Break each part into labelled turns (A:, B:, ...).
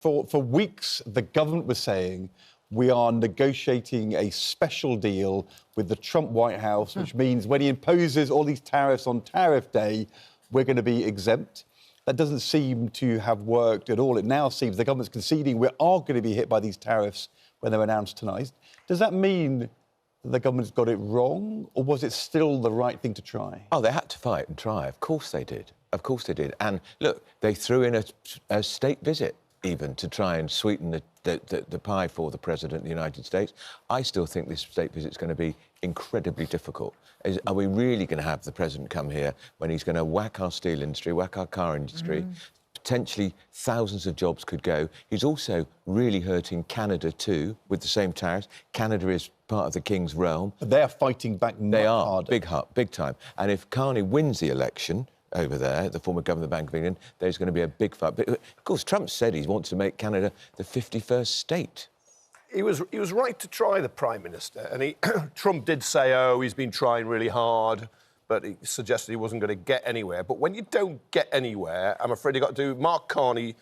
A: For weeks, the government was saying we are negotiating a special deal with the Trump White House, which means when he imposes all these tariffs on Tariff Day, we're going to be exempt. That doesn't seem to have worked at all. It now seems the government's conceding we are going to be hit by these tariffs when they're announced tonight. Does that mean that the government's got it wrong, or was it still the right thing to try?
B: Oh, they had to fight and try. Of course they did. Of course they did. And look, they threw in a state visit even to try and sweeten the pie for the President of the United States. I still think this state visit's going to be incredibly difficult. Are we really going to have the President come here when he's going to whack our steel industry, whack our car industry? Potentially thousands of jobs could go. He's also really hurting Canada too with the same tariffs. Canada is part of the King's realm.
A: But they are fighting back much harder.
B: They are, big time. And if Carney wins the election over there, the former governor of the Bank of England, there's going to be a big fight. But, of course, Trump said he wants to make Canada the 51st state.
C: He was right to try the Prime Minister. And Trump did say, oh, he's been trying really hard, but he suggested he wasn't going to get anywhere. But when you don't get anywhere, I'm afraid you've got to do... Mark Carney,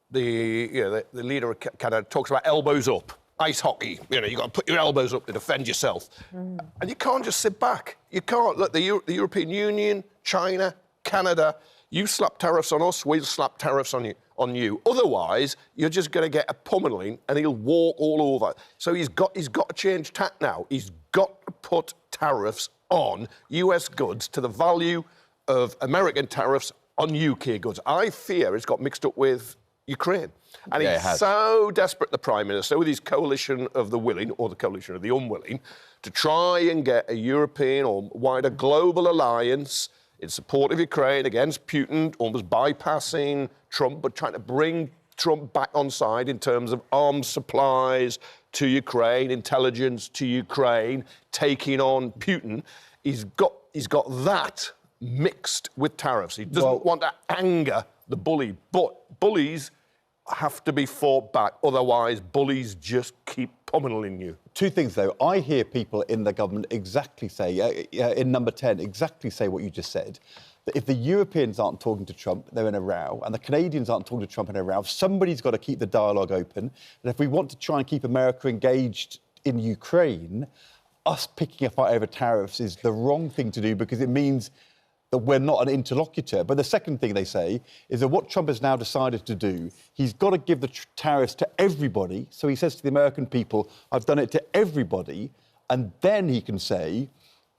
C: the leader of Canada, talks about elbows up, ice hockey. You've got to put your elbows up to defend yourself. And you can't just sit back. You can't. Look, the European Union, China, Canada, you slap tariffs on us, we'll slap tariffs on you. Otherwise, you're just going to get a pummeling and he'll walk all over. So he's got to change tack now. He's got to put tariffs on US goods to the value of American tariffs on UK goods. I fear it's got mixed up with Ukraine. And he's so desperate, the Prime Minister, with his coalition of the willing, or the coalition of the unwilling, to try and get a European or wider global alliance in support of Ukraine against Putin, almost bypassing Trump, but trying to bring Trump back on side in terms of arms supplies to Ukraine, intelligence to Ukraine, taking on Putin. He's got that mixed with tariffs. He doesn't want to anger the bully, but bullies have to be fought back. Otherwise, bullies just keep pummeling you.
A: Two things, though. I hear people in the government exactly say, in number 10, exactly say what you just said, that if the Europeans aren't talking to Trump, they're in a row, and the Canadians aren't talking to Trump in a row, somebody's got to keep the dialogue open. And if we want to try and keep America engaged in Ukraine, us picking a fight over tariffs is the wrong thing to do because it means that we're not an interlocutor. But the second thing they say is that what Trump has now decided to do, he's got to give the tariffs to everybody. So he says to the American people, I've done it to everybody. And then he can say,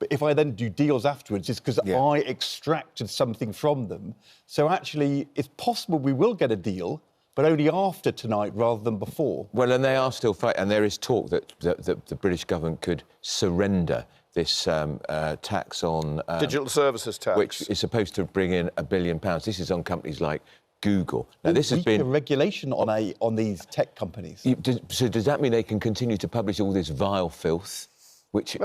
A: but if I then do deals afterwards, it's because I extracted something from them. So actually, it's possible we will get a deal, but only after tonight rather than before.
B: Well, and they are still fighting. And there is talk that the British government could surrender this tax on...
C: digital services tax.
B: Which is supposed to bring in £1 billion. This is on companies like Google. Now, this has been...
A: regulation on these tech companies.
B: So does that mean they can continue to publish all this vile filth, which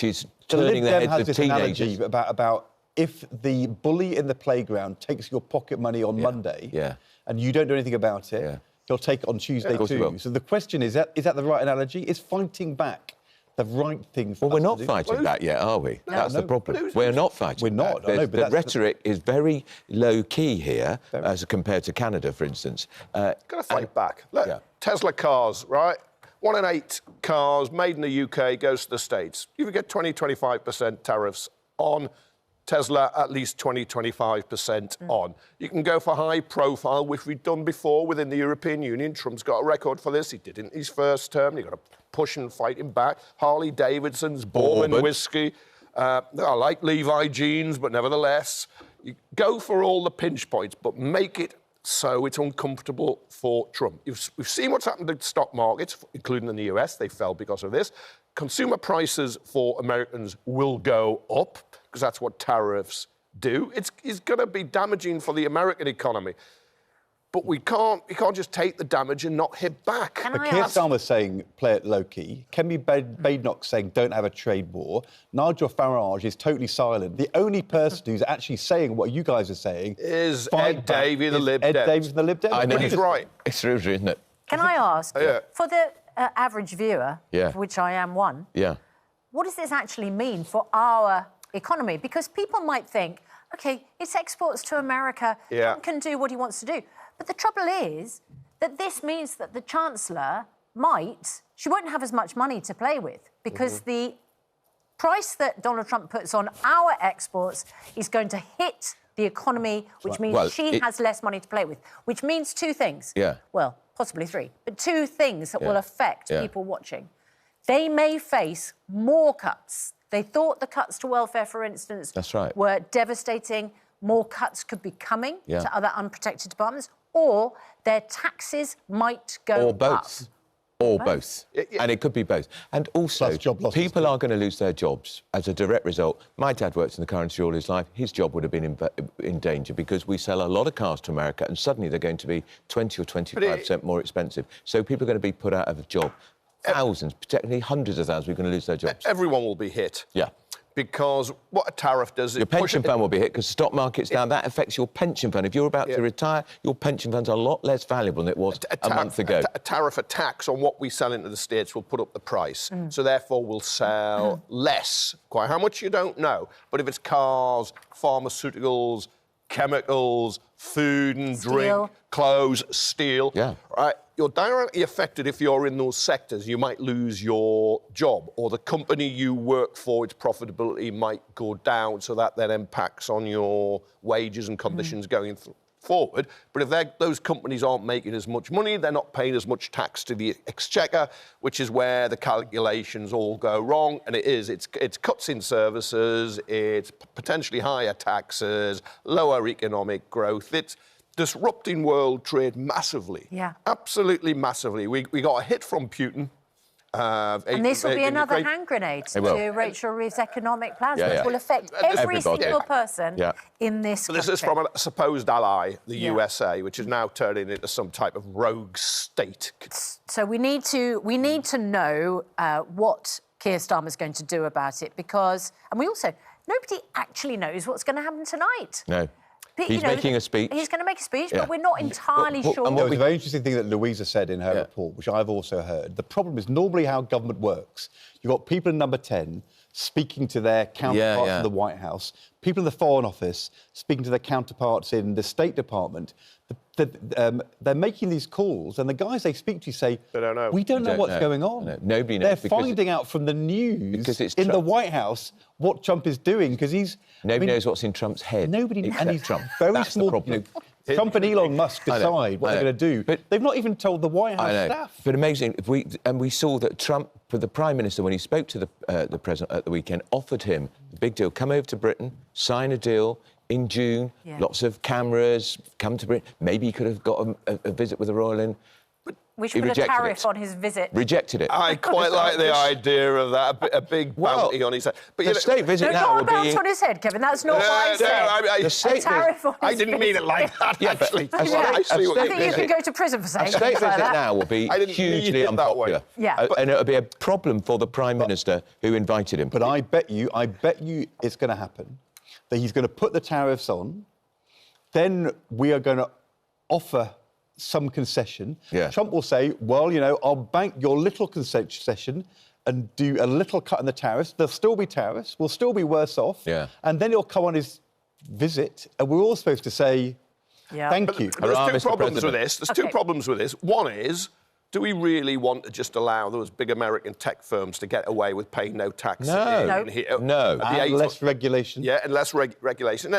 B: is turning the heads of teenagers?
A: About if the bully in the playground takes your pocket money on Monday and you don't do anything about it, he'll take it on Tuesday too. So the question is that the right analogy? Is fighting back the right thing for us to do?
B: We're not fighting back yet, are we?
A: No,
B: That's the problem. We're not fighting
A: back.
B: We're not. The rhetoric is very low-key here, as compared to Canada, for instance.
C: Got to fight back. Look, Tesla cars, right? 1 in 8 cars made in the UK goes to the States. You get 20-25% tariffs on Tesla, at least 20-25% on. You can go for high profile, which we've done before within the European Union. Trump's got a record for this. He did it in his first term. You've got to push and fight him back. Harley Davidson's, Bourbon whiskey. I like Levi jeans, but nevertheless, you go for all the pinch points, but make it so it's uncomfortable for Trump. We've seen what's happened to stock markets, including in the US. They fell because of this. Consumer prices for Americans will go up, because that's what tariffs do. It's going to be damaging for the American economy. But we can't just take the damage and not hit back.
A: But Keir Starmer's saying, play it low-key. Kemi Badenoch's saying, don't have a trade war. Nigel Farage is totally silent. The only person who's actually saying what you guys are saying...
C: is Ed Davey, the Lib Dems.
A: Ed Davey from the Lib Dems.
B: I know.
C: He's right.
B: It's true, isn't it?
D: Can I ask, for the average viewer, of which I am one, what does this actually mean for our economy? Because people might think, OK, it's exports to America, Trump can do what he wants to do. But the trouble is that this means that the Chancellor she won't have as much money to play with because the price that Donald Trump puts on our exports is going to hit the economy, which means she has less money to play with, which means two things.
B: Yeah.
D: Well, possibly three, but two things that will affect people watching. They may face more cuts. They thought the cuts to welfare, for instance, were devastating. More cuts could be coming to other unprotected departments, or their taxes might go up.
B: Or both. And it could be both. And also, people are going to lose their jobs as a direct result. My dad worked in the car industry all his life. His job would have been in danger because we sell a lot of cars to America and suddenly they're going to be 20 or 25% more expensive. So people are going to be put out of a job. Thousands, particularly hundreds of thousands, are going to lose their jobs.
C: Everyone will be hit. Yeah. Because what a tariff does...
B: Your pension fund will be hit because the stock market's down. That affects your pension fund. If you're about to retire, your pension fund's a lot less valuable than it was a month ago.
C: A tariff, a tax on what we sell into the States will put up the price. So therefore we'll sell less. Quite how much, you don't know. But if it's cars, pharmaceuticals, chemicals, food and drink, clothes, steel... Right, you're directly affected if you're in those sectors. You might lose your job, or the company you work for, its profitability might go down, so that then impacts on your wages and conditions going forward. But if those companies aren't making as much money, they're not paying as much tax to the exchequer, which is where the calculations all go wrong. And it's cuts in services, it's potentially higher taxes, lower economic growth. It's disrupting world trade massively. Yeah. Absolutely massively. We got a hit from Putin.
D: And this will be another hand grenade to Rachel Reeve's economic plans, which will affect every single person in this country.
C: This is from a supposed ally, the USA, which is now turning into some type of rogue state.
D: So we need to know what Keir Starmer's going to do about it, because, and we also, nobody actually knows what's going to happen tonight.
B: No. He's making a speech.
D: He's going to make a speech, but we're not entirely sure.
A: And there was a very interesting thing that Louisa said in her report, which I've also heard. The problem is normally how government works. You've got people in Number 10 speaking to their counterparts in the White House, people in the Foreign Office speaking to their counterparts in the State Department. They're making these calls, and the guys they speak to say,
C: they don't know.
A: We don't know what's going on.
B: No. Nobody knows.
A: They're finding out from the news in the White House what Trump is doing, because he's...
B: Nobody knows what's in Trump's head.
A: Nobody knows. And he's
B: Trump.
A: Very small. Trump and Elon Musk decide what they're going to do. But they've not even told the White House staff.
B: But amazing. We saw that Trump, the Prime Minister, when he spoke to the President at the weekend, offered him a big deal. Come over to Britain, sign a deal in June, lots of cameras, come to Britain. Maybe he could have got a visit with the Royal Inn.
D: We should put a tariff on his visit.
B: Rejected it.
C: I quite like the idea of that, a big bounty on his head.
B: But the state visit now will be...
D: Not a bounty on his head, Kevin, that's not what I said.
C: A tariff on his I didn't mean it like that, actually.
D: I think you can go to prison for saying
B: that. A state visit now will be hugely unpopular. And it'll be a problem for the Prime Minister who invited him.
A: But I bet you it's going to happen, that he's going to put the tariffs on, then we are going to offer some concession. Trump will say, well, you know, I'll bank your little concession and do a little cut in the tariffs. There'll still be tariffs. We'll still be worse off. And then he'll come on his visit, and we're all supposed to say, thank you.
C: But there's two problems with this. There's two problems with this. One is, do we really want to just allow those big American tech firms to get away with paying no tax?
B: No.
A: And less regulation.
C: Yeah, and less regulation.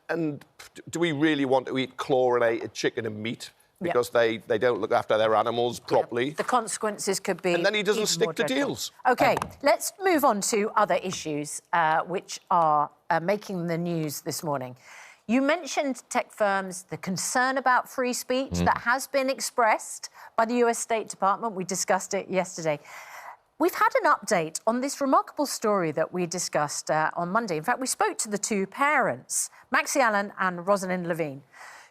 C: And do we really want to eat chlorinated chicken and meat because they don't look after their animals properly?
D: The consequences could be...
C: And then he doesn't stick to deals.
D: OK, let's move on to other issues which are making the news this morning. You mentioned tech firms, the concern about free speech that has been expressed by the US State Department. We discussed it yesterday. We've had an update on this remarkable story that we discussed on Monday. In fact, we spoke to the two parents, Maxie Allen and Rosalind Levine,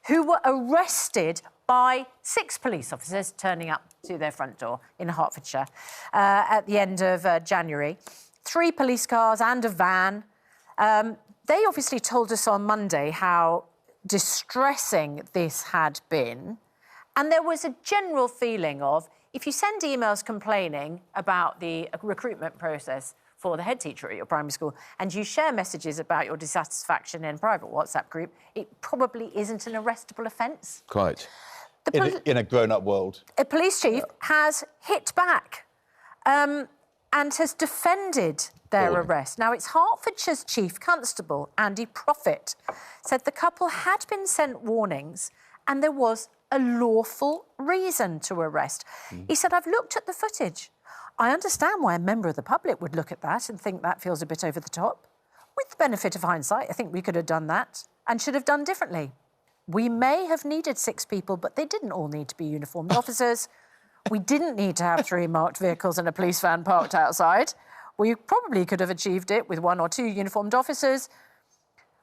D: who were arrested by 6 police officers turning up to their front door in Hertfordshire at the end of January. 3 police cars and a van. They obviously told us on Monday how distressing this had been. And there was a general feeling of, if you send emails complaining about the recruitment process for the head teacher at your primary school and you share messages about your dissatisfaction in a private WhatsApp group, it probably isn't an arrestable offence.
B: Quite.
A: in a grown-up world.
D: A police chief has hit back and has defended their arrest. Now, it's Hertfordshire's Chief Constable, Andy Proffitt, said the couple had been sent warnings and there was a lawful reason to arrest. He said, I've looked at the footage. I understand why a member of the public would look at that and think that feels a bit over the top. With the benefit of hindsight, I think we could have done that and should have done differently. We may have needed 6 people, but they didn't all need to be uniformed officers. We didn't need to have 3 marked vehicles and a police van parked outside. We probably could have achieved it with 1 or 2 uniformed officers.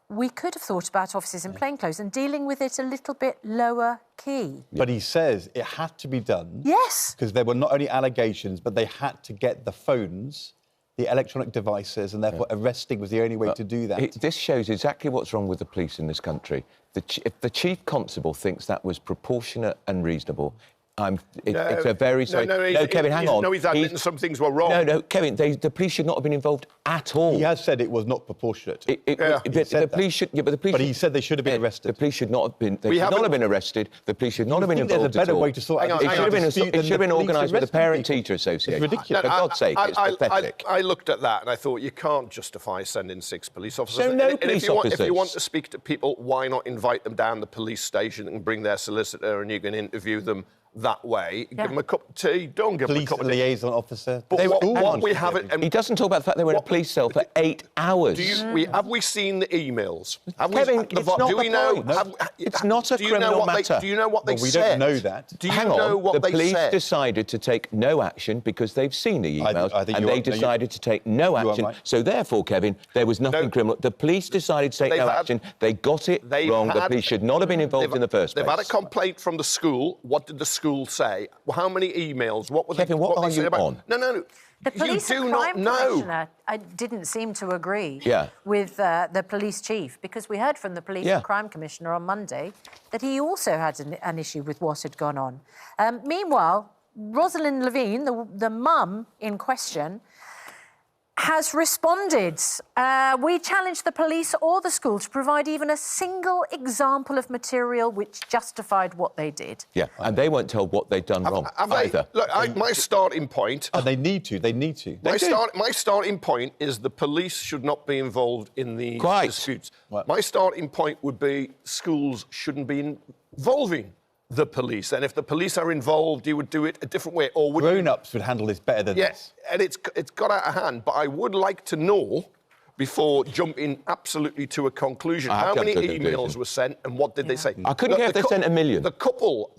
D: We could have thought about officers in plainclothes and dealing with it a little bit lower key.
A: But he says it had to be done.
D: Yes.
A: Because there were not only allegations, but they had to get the phones, the electronic devices, and therefore arresting was the only way to do that.
B: This shows exactly what's wrong with the police in this country. If the Chief Constable thinks that was proportionate and reasonable, it's a very...
C: No,
B: Kevin, hang on.
C: No, he's admitting some things were wrong.
B: No, Kevin, the police should not have been involved at all.
A: He has said it was not proportionate.
B: The police should... Yeah, but
A: he said they should have been arrested.
B: The police should not have been... They should not have been arrested. The police should not have been involved
A: there's a better
B: at all.
A: way to sort out
B: It should have been organised with the Parent-Teacher Association.
A: It's ridiculous.
B: For God's sake, it's pathetic.
C: I looked at that and I thought, you can't justify sending 6 police officers.
B: So no police officers.
C: If you want to speak to people, why not invite them down the police station and bring their solicitor and you can interview them that way? Give them a cup of tea. Don't give them a cup of tea.
A: Police liaison officer.
C: But what we haven't...
B: He doesn't talk about the fact they were in a police cell for 8 hours.
C: Have we seen the emails?
B: Kevin, it's not the point. It's not a criminal matter.
C: Do you know what they said?
A: We don't know that.
C: Do you know what they said?
B: The police decided to take no action because they've seen the emails and they decided to take no action. So therefore, Kevin, there was nothing criminal. The police decided to take no action. They got it wrong. The police should not have been involved in the first place.
C: They've had a complaint from the school. What did the school say? How many emails? What were
B: Kevin,
C: they,
B: what are
C: they say
B: you
C: about?
B: on?
C: No.
D: The police
C: you do not know.
D: Commissioner didn't seem to agree with the police chief, because we heard from the police and crime commissioner on Monday that he also had an issue with what had gone on. Meanwhile, Rosalind Levine, the mum in question, has responded. We challenged the police or the school to provide even a single example of material which justified what they did.
B: Yeah, and they weren't told what they'd done wrong either.
C: Look, my starting point...
A: And they need to.
C: My starting point is the police should not be involved in these disputes. Right. My starting point would be schools shouldn't be involving the police, and if the police are involved, you would do it a different way. Or would
A: grown-ups would handle this better than this.
C: And it's got out of hand. But I would like to know, before jumping absolutely to a conclusion, how many emails were sent and what did they say?
B: I couldn't care if they sent 1 million.
C: The couple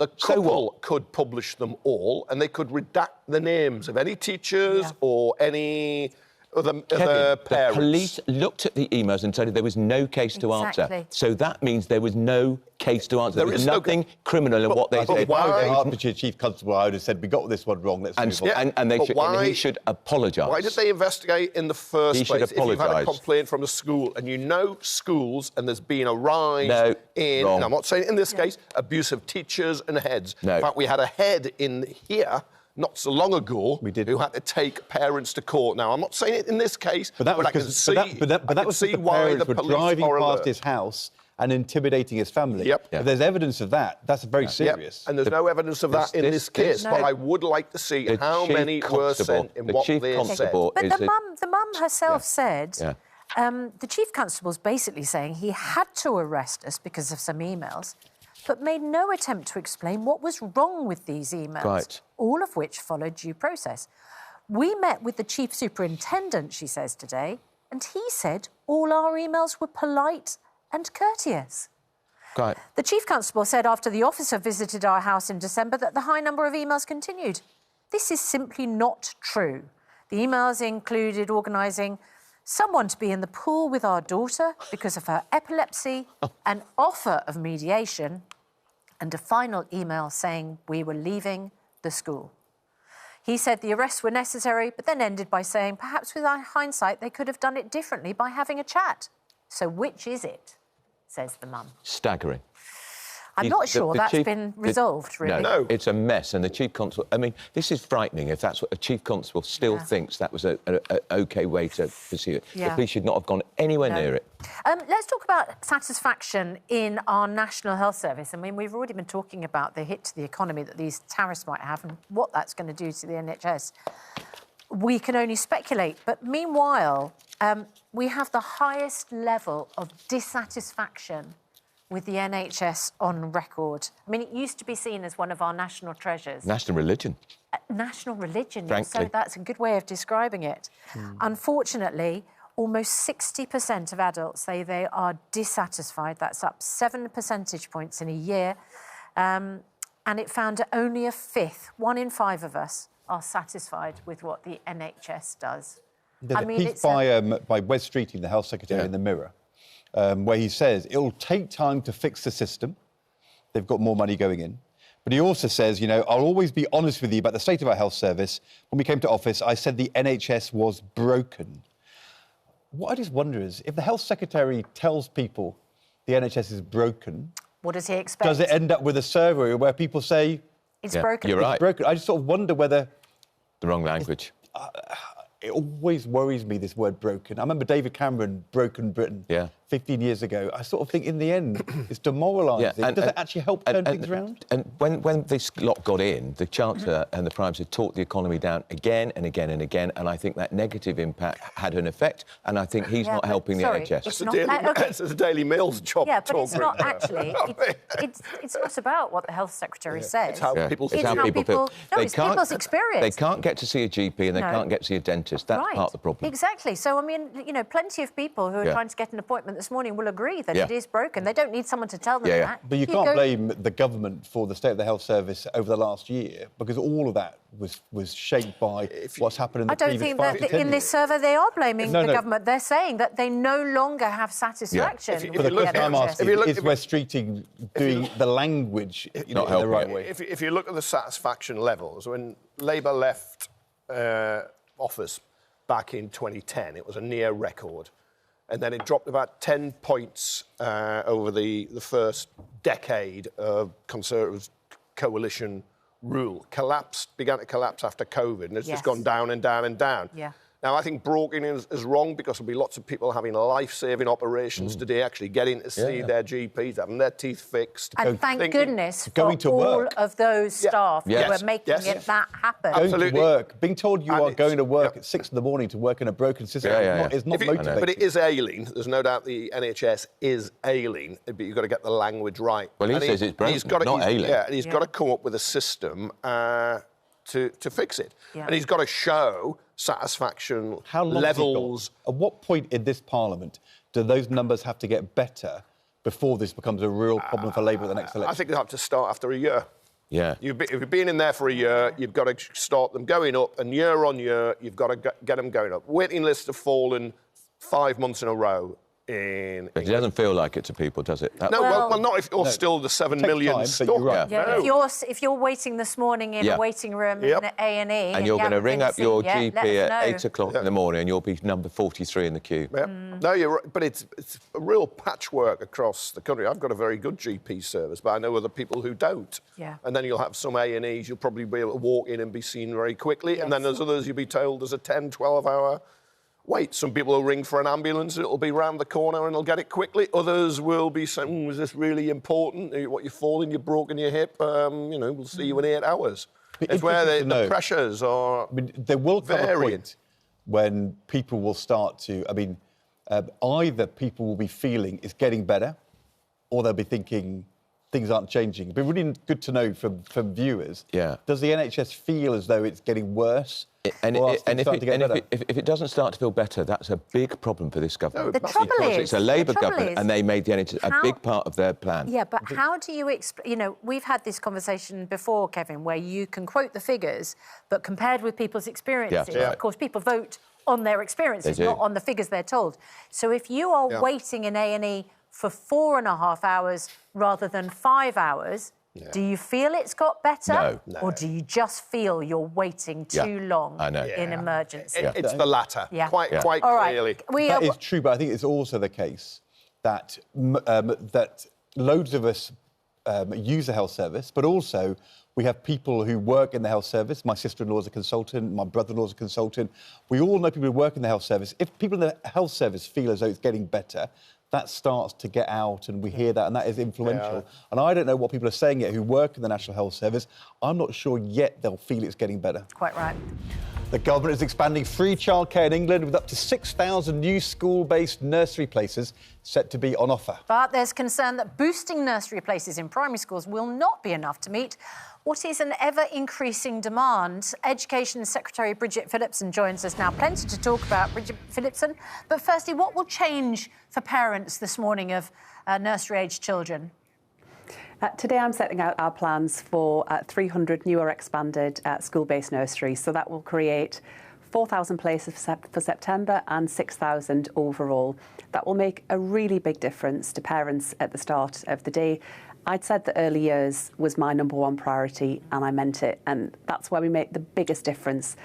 C: could publish them all, and they could redact the names of any teachers or any other parents.
B: The police looked at the emails and said there was no case to answer. So that means there was no case to answer. There was nothing criminal in what they said.
A: Why the Hertfordshire Chief Constable would have said, we got this one wrong, let's move on.
B: And he should apologise.
C: Why did they investigate in the first place?
B: If you've
C: had a complaint from a school, and you know schools, and there's been a rise in, and I'm not saying in this case, abuse of teachers and heads. In fact, we had a head in here not so long ago who had to take parents to court. Now, I'm not saying it in this case,
A: but that was because the parents were driving past his house and intimidating his family. If there's evidence of that, that's very serious.
C: And there's no evidence of that in this case. But I would like to see how many were sent in what they said.
D: But the mum herself said, the Chief Constable's basically saying he had to arrest us because of some emails, but made no attempt to explain what was wrong with these emails, all of which followed due process. We met with the Chief Superintendent, she says today, and he said all our emails were polite and courteous. The Chief Constable said after the officer visited our house in December that the high number of emails continued. This is simply not true. The emails included organising someone to be in the pool with our daughter because of her epilepsy, an offer of mediation, and a final email saying we were leaving the school. He said the arrests were necessary, but then ended by saying perhaps with hindsight they could have done it differently by having a chat. So which is it, says the mum.
B: Staggering.
D: I'm not sure that's been resolved, really.
C: No.
B: It's a mess, and the Chief Constable... I mean, this is frightening if that's what a Chief Constable still thinks that was an OK way to pursue it.
D: Yeah.
B: The police should not have gone anywhere near it.
D: Let's talk about satisfaction in our National Health Service. I mean, we've already been talking about the hit to the economy that these tariffs might have and what that's going to do to the NHS. We can only speculate, but meanwhile, we have the highest level of dissatisfaction with the NHS on record. I mean, it used to be seen as one of our national treasures.
B: National religion.
D: National religion,
B: Frankly.
D: so that's a good way of describing it. Unfortunately, almost 60% of adults say they are dissatisfied. That's up 7 percentage points in a year. And it found that only a fifth, 1 in 5 of us, are satisfied with what the NHS does.
A: There's a piece by Wes Streeting, the Health Secretary, in the Mirror, where he says it'll take time to fix the system. They've got more money going in. But he also says, you know, I'll always be honest with you about the state of our health service. When we came to office, I said the NHS was broken. What I just wonder is, if the Health Secretary tells people the NHS is broken...
D: What does he expect?
A: Does it end up with a survey where people say...
D: It's broken.
B: You're right.
A: It's broken? I just sort of wonder whether...
B: The wrong language.
A: It always worries me, this word broken. I remember David Cameron, Broken Britain, 15 years ago. I sort of think in the end, it's demoralising. Does it actually help turn things around?
B: And when this lot got in, the Chancellor and the Prime Minister talked the economy down again and again and again, and I think that negative impact had an effect, and I think he's not helping the NHS.
C: It's the Daily Mail's job.
D: Yeah, but it's not actually. It's not about what the Health Secretary says.
C: It's how people feel.
D: It's how people feel. No, it's people's experience.
B: They can't get to see a GP and they can't get to see a dentist. That's part of the problem.
D: Exactly. So, I mean, you know, plenty of people who are trying to get an appointment this morning will agree that it is broken. They don't need someone to tell them that.
A: But you can't blame the government for the state of the health service over the last year, because all of that was shaped by what's happened in the previous 5 to 10 years.
D: I don't think that in this survey they are blaming the government. They're saying that they no longer have satisfaction.
A: For the question I'm asking, is Wes Streeting doing the language in the right way?
C: If you look at the satisfaction levels, when Labour left office back in 2010, it was a near record. And then it dropped about 10 points over the first decade of Conservative coalition rule. Began to collapse after COVID, and it's just gone down and down and down. Now, I think broken is wrong, because there'll be lots of people having life-saving operations today, actually getting to see their GPs, having their teeth fixed.
D: And thank goodness for all of those staff who are making that happen.
A: Going to work, being told you are going to work at 6 in the morning to work in a broken system is not motivating.
C: But it is ailing. There's no doubt the NHS is ailing, but you've got to get the language right.
B: Well, he says it's broken, not ailing.
C: Yeah, and he's got to come up with a system to fix it. And he's got to show satisfaction levels.
A: At what point in this Parliament do those numbers have to get better before this becomes a real problem for Labour at the next election?
C: I think they have to start after a year.
B: Yeah.
C: If you've been in there for a year, you've got to start them going up, and year on year, you've got to get them going up. Waiting lists have fallen 5 months in a row. But
B: it doesn't feel like it to people, does it?
C: No, well, not if you're still the 7 million stuck.
D: If you're waiting this morning in a waiting room in A&E...
B: And you're going to ring up your GP at 8 o'clock in the morning and you'll be number 43 in the queue.
C: No, you're right, but it's a real patchwork across the country. I've got a very good GP service, but I know other people who don't. And then you'll have some A&Es, you'll probably be able to walk in and be seen very quickly, and then there's others you'll be told there's a 10, 12-hour... wait. Some people will ring for an ambulance, it'll be round the corner and they'll get it quickly. Others will be saying, is this really important? What, you're falling, you've broken your hip, we'll see you in 8 hours. It's where the pressures are
A: there will come a point when people will start to, either people will be feeling it's getting better, or they'll be thinking things aren't changing. It'd be really good to know from viewers, does the NHS feel as though it's getting worse?
B: And if it doesn't start to feel better, that's a big problem for this government.
D: The trouble is...
B: it's a Labour government and they made the NHS a big part of their plan.
D: Yeah, but how do you explain... we've had this conversation before, Kevin, where you can quote the figures, but compared with people's experiences, of course, people vote on their experiences, not on the figures they're told. So if you are waiting in A&E for 4.5 hours rather than 5 hours... Do you feel it's got better?
C: No.
D: Or do you just feel you're waiting too long in emergency?
C: It's the latter, quite clearly.
A: That is true, but I think it's also the case that that loads of us use the health service, but also we have people who work in the health service. My sister-in-law is a consultant, my brother-in-law is a consultant. We all know people who work in the health service. If people in the health service feel as though it's getting better, that starts to get out, and we hear that, and that is influential.
C: Yeah.
A: And I don't know what people are saying yet who work in the National Health Service. I'm not sure yet they'll feel it's getting better.
D: Quite right.
A: The government is expanding free childcare in England with up to 6,000 new school-based nursery places set to be on offer.
D: But there's concern that boosting nursery places in primary schools will not be enough to meet what is an ever-increasing demand. Education Secretary Bridget Phillipson joins us now. Plenty to talk about, Bridget Phillipson. But firstly, what will change for parents this morning of nursery-aged children?
E: Today I'm setting out our plans for 300 new or expanded school-based nurseries. So that will create 4,000 places for September and 6,000 overall. That will make a really big difference to parents at the start of the day. I'd said that early years was my #1 priority, and I meant it. And that's where we make the biggest difference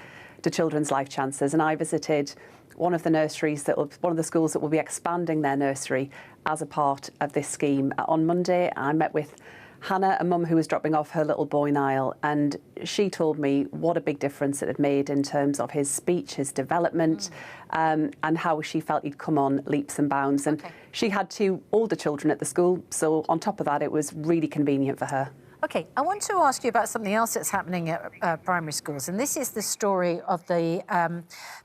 E: to children's life chances. And I visited one of the schools that will be expanding their nursery as a part of this scheme. On Monday, I met with Hannah, a mum who was dropping off her little boy Niall, and she told me what a big difference it had made in terms of his speech, his development, and how she felt he'd come on leaps and bounds. And she had 2 older children at the school, so on top of that, it was really convenient for her.
D: OK, I want to ask you about something else that's happening at primary schools, and this is the story of the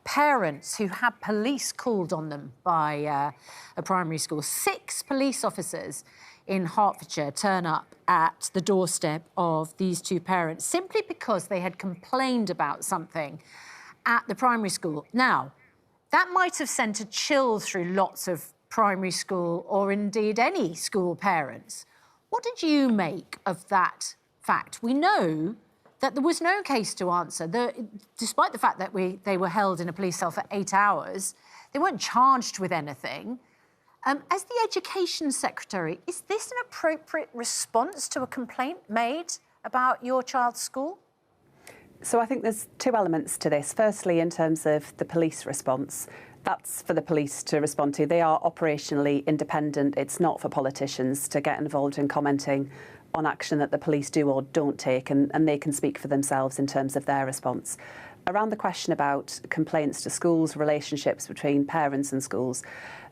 D: parents who had police called on them by a primary school. 6 police officers in Hertfordshire turn up at the doorstep of these 2 parents simply because they had complained about something at the primary school. Now, that might have sent a chill through lots of primary school or indeed any school parents. What did you make of that fact? We know that there was no case to answer. Despite the fact that they were held in a police cell for 8 hours, they weren't charged with anything. As the Education Secretary, is this an appropriate response to a complaint made about your child's school?
E: So I think there's 2 elements to this. Firstly, in terms of the police response, that's for the police to respond to. They are operationally independent. It's not for politicians to get involved in commenting on action that the police do or don't take, and they can speak for themselves in terms of their response. Around the question about complaints to schools, relationships between parents and schools,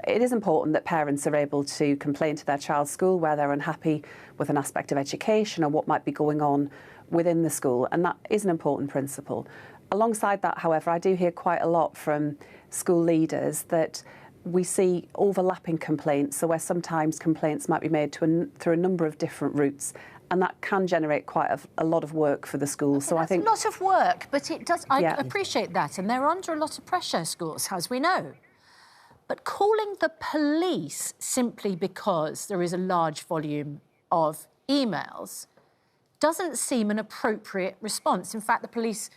E: it is important that parents are able to complain to their child's school where they're unhappy with an aspect of education or what might be going on within the school, and that is an important principle. Alongside that, however, I do hear quite a lot from school leaders that we see overlapping complaints, so where sometimes complaints might be made through a number of different routes, and that can generate quite a lot of work for the schools. So I think
D: a lot of work, but it does. I appreciate that, and they're under a lot of pressure, schools, as we know. But calling the police simply because there is a large volume of emails doesn't seem an appropriate response. In fact, the police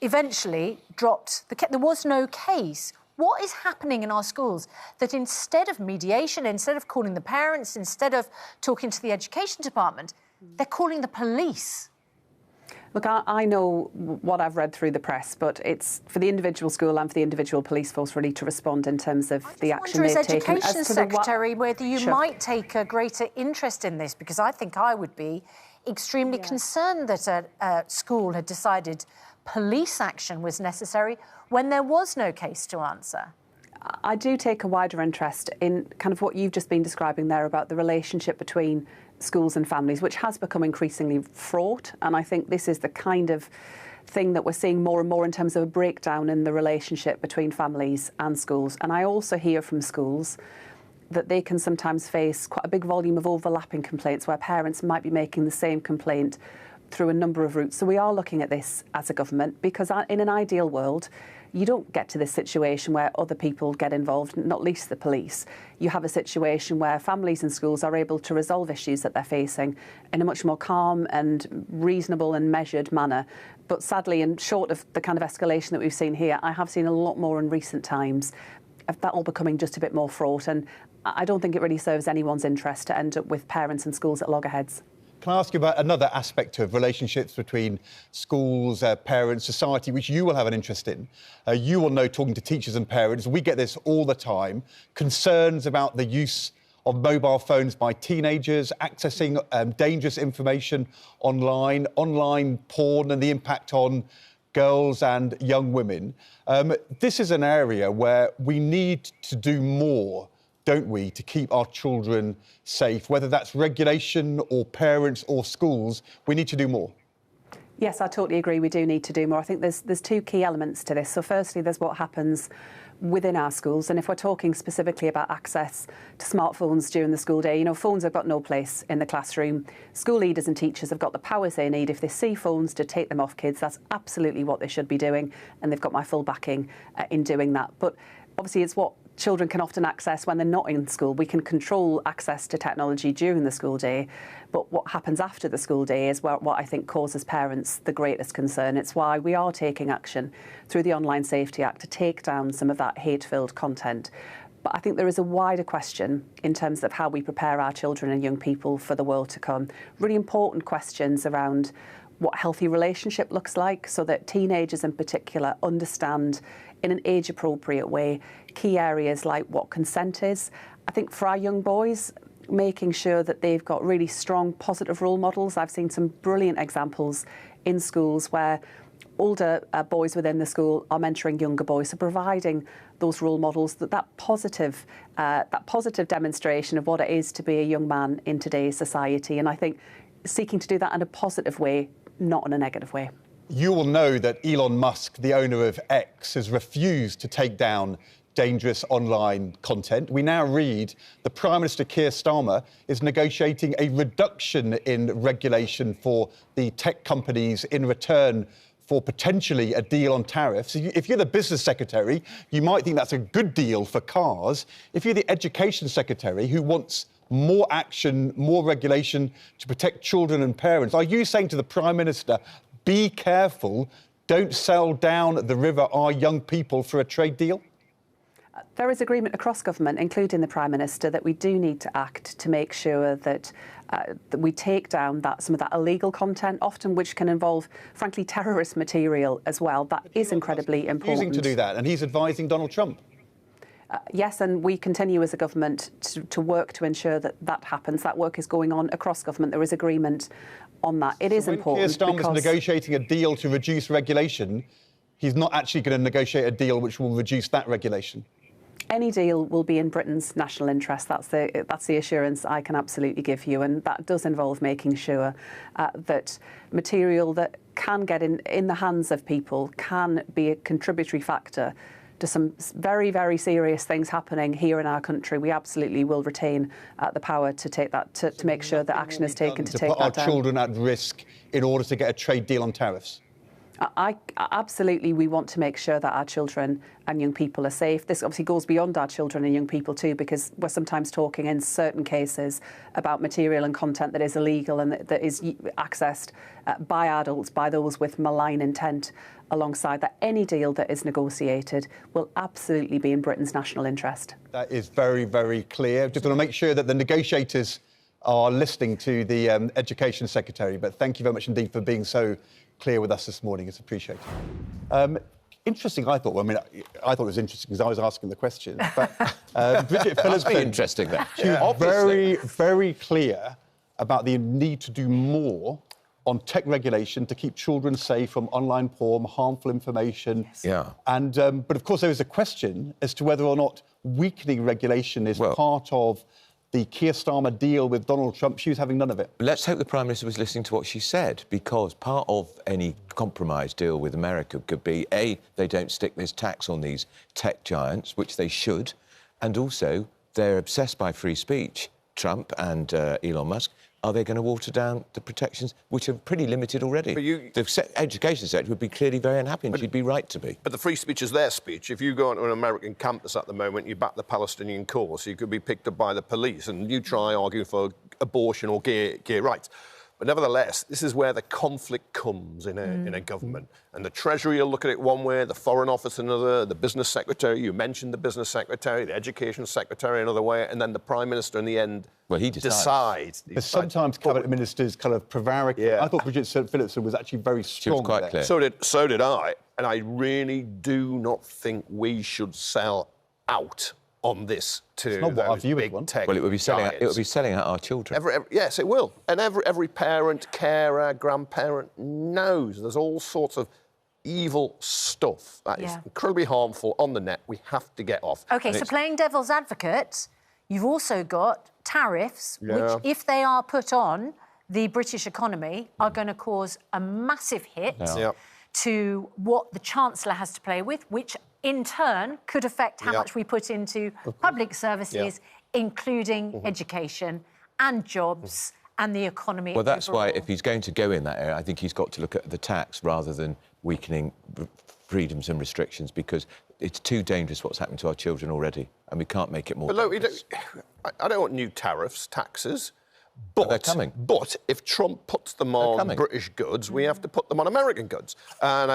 D: eventually dropped the case. There was no case. What is happening in our schools that instead of mediation, instead of calling the parents, instead of talking to the education department, they're calling the police?
E: Look, I know what I've read through the press, but it's for the individual school and for the individual police force really to respond in terms of the action they've taken.
D: As Education Secretary, whether you might take a greater interest in this, because I think I would be extremely concerned that a school had decided police action was necessary when there was no case to answer.
E: I do take a wider interest in kind of what you've just been describing there about the relationship between schools and families, which has become increasingly fraught. And I think this is the kind of thing that we're seeing more and more in terms of a breakdown in the relationship between families and schools. And I also hear from schools that they can sometimes face quite a big volume of overlapping complaints where parents might be making the same complaint through a number of routes. So we are looking at this as a government because in an ideal world, you don't get to this situation where other people get involved, not least the police. You have a situation where families and schools are able to resolve issues that they're facing in a much more calm and reasonable and measured manner. But sadly, and short of the kind of escalation that we've seen here, I have seen a lot more in recent times of that all becoming just a bit more fraught. And I don't think it really serves anyone's interest to end up with parents and schools at loggerheads.
A: Can I ask you about another aspect of relationships between schools, parents, society, which you will have an interest in? You will know, talking to teachers and parents, we get this all the time, concerns about the use of mobile phones by teenagers, accessing dangerous information online, online porn and the impact on girls and young women. This is an area where we need to do more, don't we, to keep our children safe, whether that's regulation or parents or schools. We need to do more.
E: Yes, I totally agree. We do need to do more. I think there's two key elements to this. So firstly, there's what happens within our schools. And if we're talking specifically about access to smartphones during the school day, you know, phones have got no place in the classroom. School leaders and teachers have got the powers they need. If they see phones, to take them off kids. That's absolutely what they should be doing. And they've got my full backing in doing that. But obviously, it's what children can often access when they're not in school. We can control access to technology during the school day, but what happens after the school day is what I think causes parents the greatest concern. It's why we are taking action through the Online Safety Act to take down some of that hate-filled content. But I think there is a wider question in terms of how we prepare our children and young people for the world to come. Really important questions around what healthy relationship looks like, so that teenagers in particular understand in an age-appropriate way key areas like what consent is. I think for our young boys, making sure that they've got really strong positive role models. I've seen some brilliant examples in schools where older boys within the school are mentoring younger boys, so providing those role models, that positive demonstration of what it is to be a young man in today's society. And I think seeking to do that in a positive way, not in a negative way.
A: You will know that Elon Musk, the owner of X, has refused to take down dangerous online content. We now read the Prime Minister Keir Starmer is negotiating a reduction in regulation for the tech companies in return for potentially a deal on tariffs. If you're the business secretary, you might think that's a good deal for cars. If you're the education secretary who wants more action, more regulation to protect children and parents, are you saying to the Prime Minister, be careful, don't sell down the river our young people for a trade deal?
E: There is agreement across government, including the Prime Minister, that we do need to act to make sure that we take down some of that illegal content, often which can involve, frankly, terrorist material as well. That is incredibly important.
A: He's refusing to do that, and he's advising Donald Trump.
E: Yes, and we continue as a government to work to ensure that that happens. That work is going on across government. There is agreement on that. It is important.
A: Keir Starmer's negotiating a deal to reduce regulation, he's not actually going to negotiate a deal which will reduce that regulation.
E: Any deal will be in Britain's national interest. That's the assurance I can absolutely give you, and that does involve making sure that material that can get in the hands of people can be a contributory factor to some very, very serious things happening here in our country. We absolutely will retain the power to take that, to make sure that action is taken to take that down.
A: To put our children at risk in order to get a trade deal on tariffs?
E: Absolutely, we want to make sure that our children and young people are safe. This obviously goes beyond our children and young people too, because we're sometimes talking in certain cases about material and content that is illegal and that is accessed by adults, by those with malign intent. Alongside that, any deal that is negotiated will absolutely be in Britain's national interest.
A: That is very, very clear. Just want to make sure that the negotiators are listening to the Education Secretary. But thank you very much indeed for being so clear with us this morning. It's appreciated. Interesting, I thought. Well, I mean, I thought it was interesting because I was asking the question. But Bridget Phillipson...
B: Must be interesting, then.
A: She was very, very clear about the need to do more on tech regulation to keep children safe from online porn, harmful information.
B: Yes. Yeah.
A: And but of course there is a question as to whether or not weakening regulation is part of the Keir Starmer deal with Donald Trump. She was having none of it.
B: Let's hope the Prime Minister was listening to what she said, because part of any compromise deal with America could be, A, they don't stick this tax on these tech giants, which they should, and also they're obsessed by free speech, Trump and Elon Musk. Are they going to water down the protections, which are pretty limited already? The education sector would be clearly very unhappy, and she'd be right to be.
C: But the free speech is their speech. If you go onto an American campus at the moment, you back the Palestinian cause, you could be picked up by the police, and you try arguing for abortion or gay rights. But nevertheless, this is where the conflict comes in a government. And the Treasury will look at it one way, the Foreign Office another, the Business Secretary, you mentioned the Business Secretary, the Education Secretary another way, and then the Prime Minister in the end decides.
A: But sometimes cabinet ministers kind of prevaricate. Yeah. I thought Bridget Phillipson was actually very strong.
B: She was quite clear.
C: So did I. And I really do not think we should sell out on this to
A: not what our
C: those
A: viewers
C: big
A: want.
C: tech
B: Well, it would be selling.
C: giants.
B: It would be selling out our children.
C: Yes, it will. And every parent, carer, grandparent knows there's all sorts of evil stuff that is incredibly harmful on the net. We have to get off.
D: OK, so playing devil's advocate, you've also got tariffs, which, if they are put on the British economy, are going to cause a massive hit to what the Chancellor has to play with, which in turn could affect how much we put into public services, including education and jobs and the economy.
B: Well, that's
D: overall.
B: why if he's going to go in that area, I think he's got to look at the tax rather than weakening freedoms and restrictions, because it's too dangerous what's happened to our children already, and we can't make it more.
C: But look,
B: dangerous.
C: I don't want new tariffs, taxes.
B: But they're coming.
C: But if Trump puts them on British goods, we have to put them on American goods. And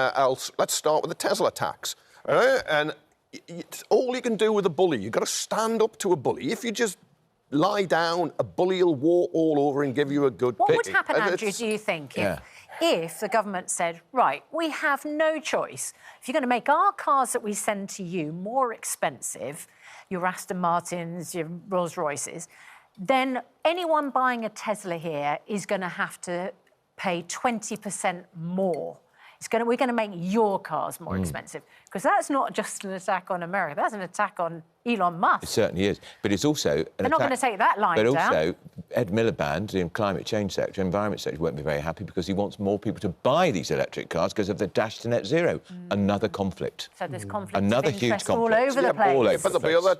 C: let's start with the Tesla tax. And it's all you can do with a bully. You've got to stand up to a bully. If you just lie down, a bully will walk all over and give you a good
D: What
C: kick.
D: would happen, Andrew, do you think, if the government said, right, we have no choice. If you're going to make our cars that we send to you more expensive, your Aston Martins, your Rolls Royces, then anyone buying a Tesla here is going to have to pay 20% more. We're going to make your cars more expensive. Because that's not just an attack on America, that's an attack on Elon Musk.
B: It certainly is. But it's also...
D: They're not going to take that line down.
B: But also, Ed Miliband, the climate change secretary, environment secretary, won't be very happy because he wants more people to buy these electric cars because of the dash to net zero. Another conflict.
D: So there's conflict
B: Another
D: of
B: huge
D: interest all
B: conflict.
D: over the place.
B: All over
C: But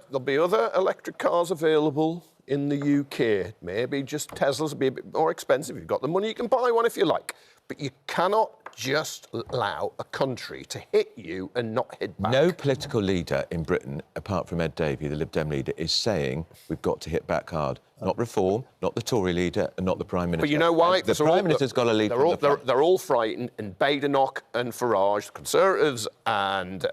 C: there'll be other electric cars available in the UK. Maybe just Teslas will be a bit more expensive. If you've got the money, you can buy one if you like. But you cannot just allow a country to hit you and not hit back.
B: No political leader in Britain, apart from Ed Davey, the Lib Dem leader, is saying we've got to hit back hard. Not Reform, not the Tory leader, and not the Prime Minister.
C: But you know why?
B: The Prime Minister's got to lead from the front.
C: They're all frightened, and Badenoch and Farage, Conservatives and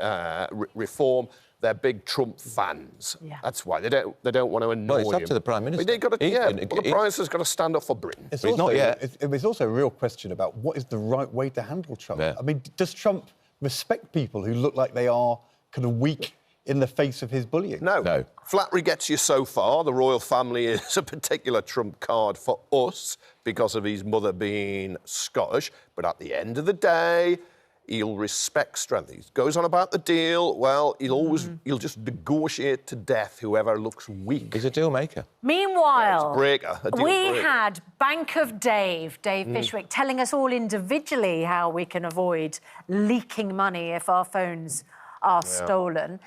C: Reform, they're big Trump fans.
D: Yeah.
C: That's why they don't want to annoy him.
B: Well, it's up to the Prime Minister.
C: But they've got to, the Prime Minister's got to stand up for Britain.
A: It's
B: Well, he's not yet.
A: It's also a real question about what is the right way to handle Trump.
B: Yeah.
A: I mean, does Trump respect people who look like they are kind of weak in the face of his bullying?
C: No. Flattery gets you so far. The royal family is a particular trump card for us because of his mother being Scottish. But at the end of the day, he'll respect strength. He goes on about the deal. Well, he'll just negotiate to death whoever looks weak.
B: He's a deal maker.
D: Meanwhile,
C: a deal breaker.
D: had Bank of Dave Fishwick, telling us all individually how we can avoid leaking money if our phones are stolen.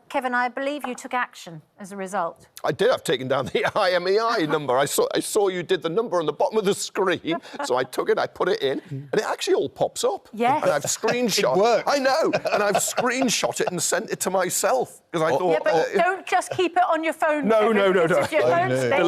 D: Kevin, I believe you took action as a result.
C: I did. I've taken down the IMEI number. I saw you did the number on the bottom of the screen, so I took it, I put it in, and it actually all pops up.
D: Yes.
C: And I've screenshot.
A: It works.
C: I know, and I've screenshot it and sent it to myself because I thought.
D: Yeah, but don't just keep it on your phone.
C: No,
D: Kevin,
C: no, no,
D: because
C: no.
D: if your phone
A: no.
D: stays-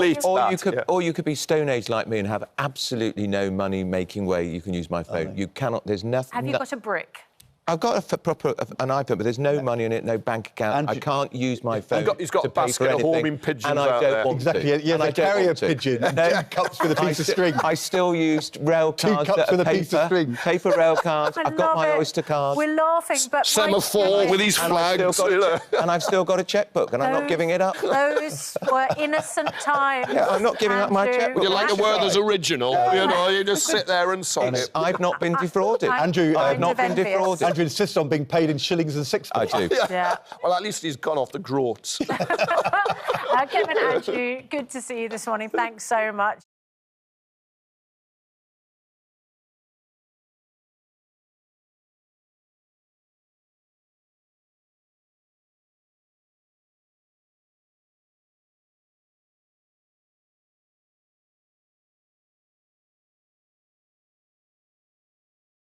C: Delete.
B: Or you could be Stone Age like me and have absolutely no money-making way you can use my phone. You cannot. There's nothing.
D: Have you got a brick?
B: I've got an iPhone, but there's no money in it, no bank account.
A: And
B: I can't use my phone.
C: He's got
B: to
C: a
B: pay
C: basket
B: for
C: of
B: anything,
C: homing pigeons
B: and I
C: out
B: don't
C: there.
B: want
A: Exactly.
B: to.
A: Yeah,
B: And
A: the
B: I don't
A: carrier
B: want to.
A: pigeon.
B: No.
A: 2 cups with a piece of string.
B: I still used rail cards.
A: 2 cups with a
B: paper,
A: piece of string.
B: Paper rail cards.
D: I
B: I've got
D: love
B: my
D: it.
B: Oyster cards.
D: We're laughing, but...
C: Semaphore with his
B: And I've
C: flags.
B: still got a checkbook, and I'm not giving it up.
D: Those were innocent times.
B: Yeah, I'm not giving up my
D: Andrew.
B: checkbook.
C: You like a
B: That's
C: word
B: right.
C: that's original, you just sit there and sign it.
B: I've not been defrauded.
A: Andrew,
B: I've
D: kind
B: not
D: of
B: been
D: envious.
B: defrauded.
A: Andrew insists on being paid in shillings and sixpence.
B: I do.
D: Yeah.
C: Well, at least he's gone off the groats.
D: Kevin, Andrew, good to see you this morning. Thanks so much.